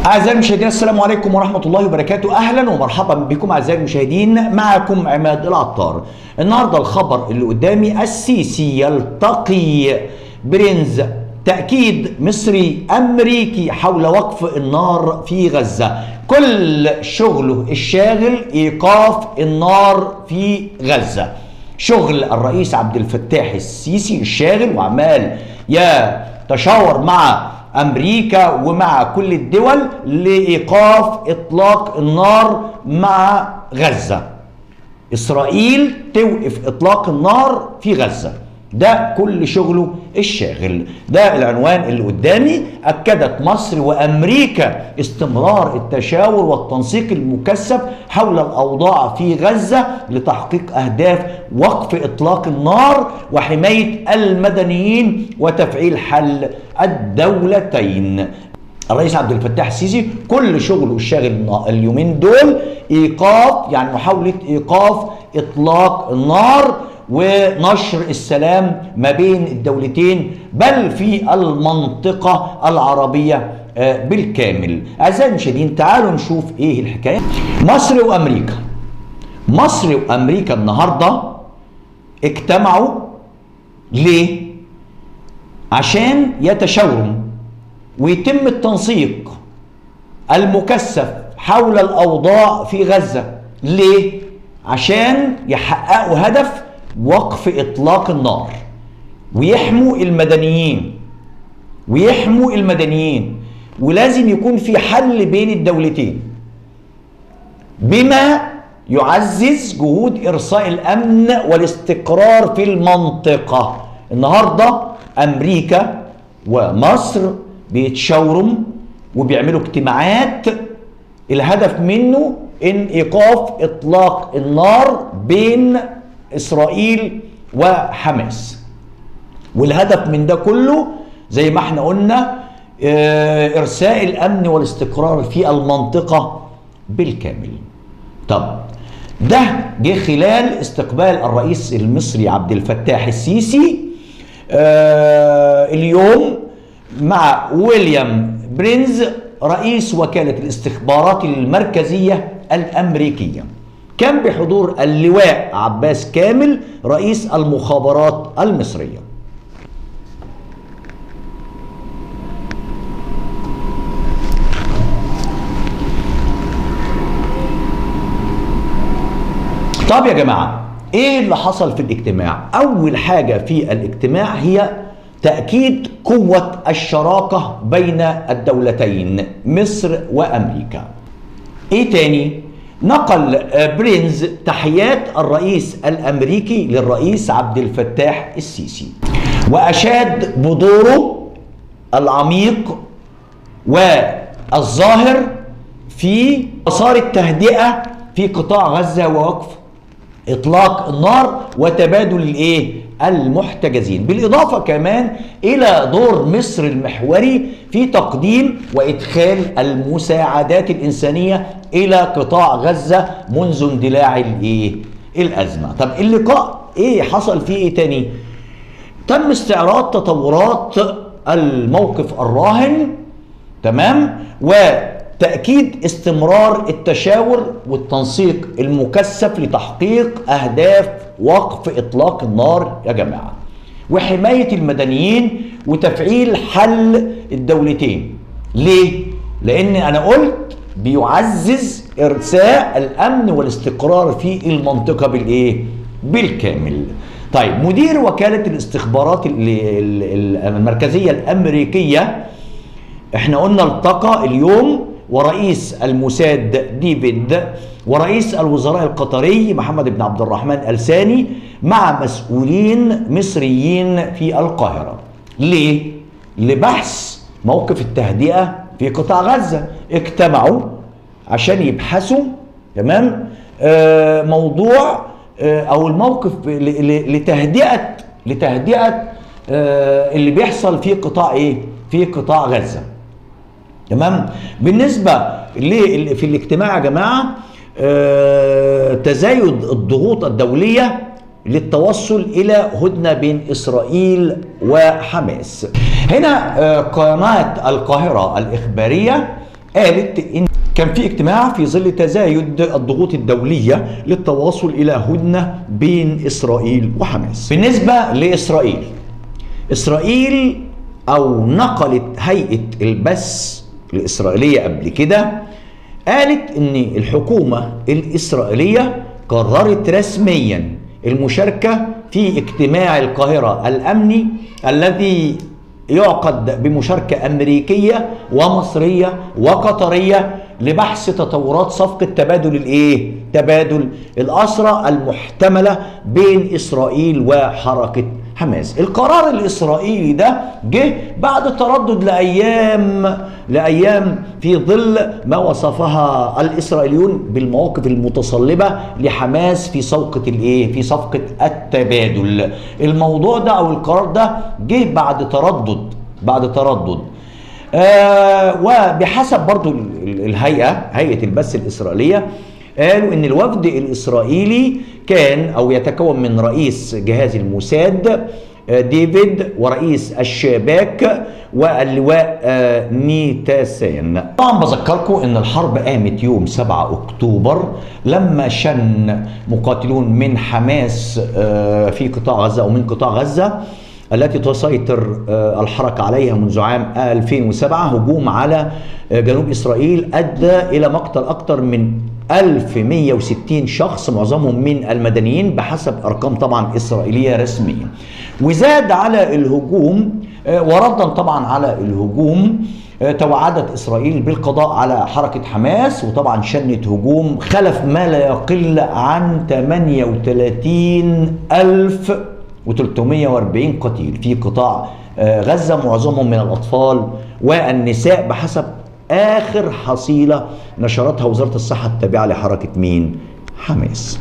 أعزائي المشاهدين، السلام عليكم ورحمة الله وبركاته. أهلا ومرحبا بكم أعزائي المشاهدين، معكم عماد العطار. النهارده الخبر اللي قدامي: السيسي يلتقي برينز، تأكيد مصري أمريكي حول وقف النار في غزة. كل شغله الشاغل إيقاف النار في غزة. شغل الرئيس عبد الفتاح السيسي الشاغل، وعمال يتشاور مع أمريكا ومع كل الدول لإيقاف إطلاق النار مع غزة. إسرائيل توقف إطلاق النار في غزة، ده كل شغله الشاغل. ده العنوان اللي قدامي. أكدت مصر وأمريكا استمرار التشاور والتنسيق المكثف حول الأوضاع في غزة لتحقيق أهداف وقف إطلاق النار وحماية المدنيين وتفعيل حل الدولتين. الرئيس عبد الفتاح السيسي كل شغله الشاغل اليومين دول إيقاف، يعني محاولة إيقاف إطلاق النار ونشر السلام ما بين الدولتين، بل في المنطقة العربية بالكامل. أعزائي المشاهدين، تعالوا نشوف إيه الحكاية. مصر وأمريكا النهاردة اجتمعوا ليه؟ عشان يتشاوروا ويتم التنسيق المكثف حول الأوضاع في غزة. ليه؟ عشان يحققوا هدف وقف إطلاق النار ويحموا المدنيين، ولازم يكون في حل بين الدولتين بما يعزز جهود إرساء الأمن والاستقرار في المنطقة. النهاردة أمريكا ومصر بيتشاوروا وبيعملوا اجتماعات، الهدف منه إن إيقاف إطلاق النار بين إسرائيل وحماس. والهدف من ده كله زي ما احنا قلنا إرساء الأمن والاستقرار في المنطقة بالكامل. طب ده جه خلال استقبال الرئيس المصري عبد الفتاح السيسي اليوم مع ويليام برينز رئيس وكالة الاستخبارات المركزية الأمريكية. كان بحضور اللواء عباس كامل رئيس المخابرات المصرية. طب يا جماعة، ايه اللي حصل في الاجتماع؟ اول حاجة في الاجتماع هي تأكيد قوة الشراكة بين الدولتين مصر وأمريكا. ايه تاني؟ نقل برينز تحيات الرئيس الأمريكي للرئيس عبد الفتاح السيسي، وأشاد بدوره العميق والظاهر في مسار التهدئة في قطاع غزة ووقف إطلاق النار وتبادل المحتجزين، بالإضافة كمان إلى دور مصر المحوري في تقديم وإدخال المساعدات الإنسانية إلى قطاع غزة منذ اندلاع الأزمة. طب اللقاء إيه حصل فيه إيه تاني؟ تم استعراض تطورات الموقف الراهن، تمام، وتأكيد استمرار التشاور والتنسيق المكثف لتحقيق أهداف وقف إطلاق النار يا جماعة، وحماية المدنيين وتفعيل حل الدولتين. ليه؟ لأن أنا قلت بيعزز إرساء الأمن والاستقرار في المنطقة بالكامل. طيب، مدير وكالة الاستخبارات المركزية الأمريكية احنا قلنا التقى اليوم ورئيس الموساد ديفيد ورئيس الوزراء القطري محمد بن عبد الرحمن الثاني مع مسؤولين مصريين في القاهرة. ليه؟ لبحث موقف التهدئة في قطاع غزة. اجتمعوا عشان يبحثوا، تمام، موضوع او الموقف لتهدئة اللي بيحصل في قطاع في قطاع غزة. تمام. بالنسبة في الاجتماع يا جماعة تزايد الضغوط الدولية للتوصل إلى هدنة بين إسرائيل وحماس. هنا قناة القاهرة الإخبارية قالت إن كان في اجتماع في ظل تزايد الضغوط الدولية للتواصل إلى هدنة بين إسرائيل وحماس. بالنسبة لإسرائيل، إسرائيل أو نقلت هيئة البث الإسرائيلية قبل كده قالت إن الحكومة الإسرائيلية قررت رسميا المشاركة في اجتماع القاهرة الأمني الذي يعقد بمشاركة أمريكية ومصرية وقطرية لبحث تطورات صفقة تبادل الأسرى المحتملة بين إسرائيل وحركة حماس. القرار الإسرائيلي ده جه بعد تردد لأيام في ظل ما وصفها الإسرائيليون بالمواقف المتصلبة لحماس في صفقة التبادل. الموضوع ده أو القرار ده جه بعد تردد وبحسب برضو هيئة البث الإسرائيلية قالوا ان الوفد الإسرائيلي كان او يتكون من رئيس جهاز الموساد ديفيد ورئيس الشباك واللواء نيتاسان. طبعا بذكركم ان الحرب قامت يوم 7 اكتوبر لما شن مقاتلون من حماس في قطاع غزة او من قطاع غزة التي تسيطر الحركة عليها منذ عام 2007 هجوم على جنوب إسرائيل أدى إلى مقتل أكثر من 1160 شخص معظمهم من المدنيين بحسب أرقام طبعا إسرائيلية رسمية. وزاد على الهجوم وردا طبعا على الهجوم توعدت إسرائيل بالقضاء على حركة حماس، وطبعا شنت هجوم خلف ما لا يقل عن 38,340 قتيل في قطاع غزة معظمهم من الأطفال والنساء بحسب آخر حصيلة نشرتها وزارة الصحة التابعة لحركة حماس.